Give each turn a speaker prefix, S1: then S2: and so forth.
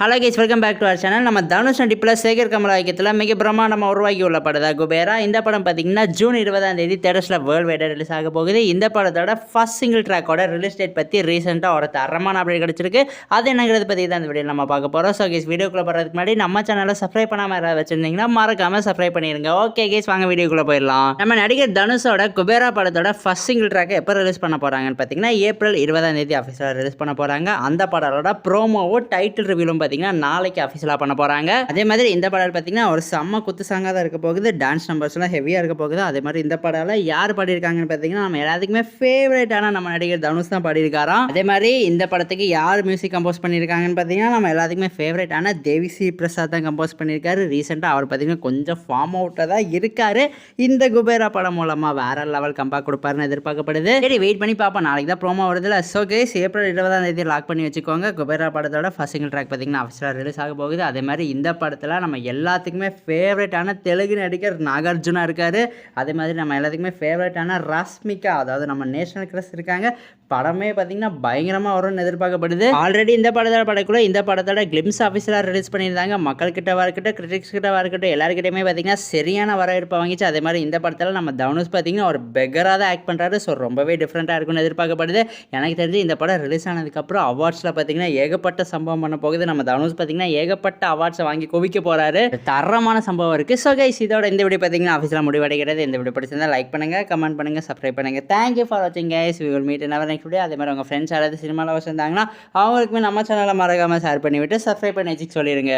S1: Hello guys, welcome back to our channel. நம்ம தனுஷ் நடிப்பில் சேகர் கமல் இயக்கத்தில் மிக பிரம்மாண்டமாக உருவாக்கி உள்ள படம் குபேரா. இந்த படம் பார்த்தீங்கன்னா ஜூன் 20 தேட்டர்ஸில் வேர்ல்டு வைடாக ரிலீஸ் ஆக போகுது. இந்த படத்தோட ஃபர்ஸ்ட் சிங்கிள் ட்ராக்கோட ரிலீஸ் டேட் பற்றி ரீசெண்டாக ஒரு தரமான அப்டேட் கிடச்சிருக்கு. அது என்னங்கிறது பற்றி தான் இந்த வீடியோ நம்ம பார்க்க போகிறோம். ஸோ கைஸ், வீடியோக்குள்ளே போகிறதுக்கு முன்னாடி நம்ம சேனலை சப்ஸ்கிரைப் பண்ணாமல் யாராவது வச்சிருந்தீங்கன்னா மறக்காமல் சப்ஸ்கிரைப் பண்ணிடுங்க. ஓகே கைஸ், வாங்க வீடியோக்குள்ளே போயிடலாம். நம்ம நடிகர் தனுஷோட குபேரா படத்தோட ஃபர்ஸ்ட் சிங்கிள் ட்ராக்கை எப்போ ரிலீஸ் பண்ண போகிறாங்கன்னு பார்த்தீங்கன்னா ஏப்ரல் 20 ஆஃபீஸில் ரிலீஸ் பண்ண போகிறாங்க. அந்த படத்தோட ப்ரோமோவோ டைட்டில் ரிவியூலும் பார்த்தீங்கன்னா நாளைக்கு ஆஃபீஸியலாக பண்ண போகிறாங்க. அதே மாதிரி இந்த படம் பார்த்தீங்கன்னா ஒரு செம்ம குத்து சாங்காக தான் இருக்க போகுது. டான்ஸ் நம்பர்ஸ்லாம் ஹெவியாக இருக்க போகுது. அதே மாதிரி இந்த படம் யார் பாடியிருக்காங்கன்னு பார்த்தீங்கன்னா நம்ம எல்லாத்துக்குமே ஃபேவரட்டான நம்ம நடிகர் தனுஷ் தான் பாடியிருக்காராம். அதே மாதிரி இந்த படத்துக்கு யார் மியூசிக் கம்போஸ் பண்ணியிருக்காங்கன்னு பார்த்தீங்கன்னா நம்ம எல்லாத்துக்குமே ஃபேவரட்டான தேவிஸ்ரீ பிரசாத் தான் கம்போஸ் பண்ணியிருக்காரு. ரீசெண்டாக அவர் பார்த்தீங்கன்னா கொஞ்சம் ஃபார்ம் அவுட்டாக தான் இருக்காரு. இந்த குபேரா படம் மூலமாக வேற லெவல் கம்பேக் கொடுப்பாருன்னு எதிர்பார்க்கப்படுது. சரி, வெயிட் பண்ணி பார்ப்போம். நாளைக்கு தான் ப்ரோமோ வருதுல. ஸோ கைஸ், ஏப்ரல் 20 லாக் பண்ணி வச்சுக்கோங்க. குபேரா படத்தோட ஃபர்ஸ்ட் சிங்கிள் ட்ராக் பார்த்தீங்கன்னா ஆஃபீஸில் ரிலீஸ் ஆக போகுது. அதே மாதிரி இந்த படத்தில் நம்ம எல்லாத்துக்குமே ஃபேவரட்டான தெலுங்கு நடிகர் நாகார்ஜுனா இருக்காரு. அதே மாதிரி நம்ம எல்லாத்துக்குமே ஃபேவரட்டான ரஷ்மிகா, அதாவது நம்ம நேஷனல் கிரஸ் இருக்காங்க. படமே பார்த்தீங்கன்னா பயங்கரமாக வரும்னு எதிர்பார்க்கப்படுது. ஆல்ரெடி இந்த படத்தோட இந்த படத்தோட கிளிம்ஸ் ஆஃபீஸில் ரிலீஸ் பண்ணியிருந்தாங்க. மக்கள்கிட்ட இருக்கட்டும், கிரிட்டிக்ஸ் கிட்ட இருக்கட்டும், எல்லாருக்கிட்டையுமே பார்த்தீங்கன்னா சரியான வரவேற்பு வாங்கிச்சு. அதே மாதிரி இந்த படத்தில் நம்ம தனுஷ் பார்த்தீங்கன்னா ஒரு பெக்கராக தான் ஆக்ட் பண்ணுறாரு. ஸோ ரொம்பவே டிஃப்ரெண்ட்டாக இருக்கும்னு எதிர்பார்க்கப்படுது. எனக்கு தெரிஞ்சு இந்த படம் ரிலீஸ் ஆனதுக்கப்புறம் அவார்ட்ஸில் பார்த்தீங்கன்னா ஏகப்பட்ட சம்பவம் பண்ண போகுது. நம்ம தனுஷ் பார்த்தீங்கன்னா ஏகப்பட்ட அவார்ட்ஸை வாங்கி குவிக்க போகிறாரு. தரமான சம்பவம் இருக்குது. ஸோ கைஸ், இதோட இந்த வீடியோ பார்த்தீங்கன்னா ஆஃபீஸில் முடிவடைகிறது. இந்த வீடியோ பிடிச்சிருந்தா லைக் பண்ணுங்கள், கமெண்ட் பண்ணுங்கள், சப்ஸ்கிரைப் பண்ணுங்கள். தேங்க்யூ ஃபார் வாட்சிங் guys. We will meet in our next video. அதே மாதிரி உங்கள் ஃப்ரெண்ட்ஸ் யாராவது சினிமாவில் வச்சுருந்தாங்கன்னா அவங்களுக்குமே நம்ம சேனலை மறக்காமல் ஷேர் பண்ணிவிட்டு சப்ஸ்கிரைப் பண்ணி வச்சுக்க சொல்லிடுங்க.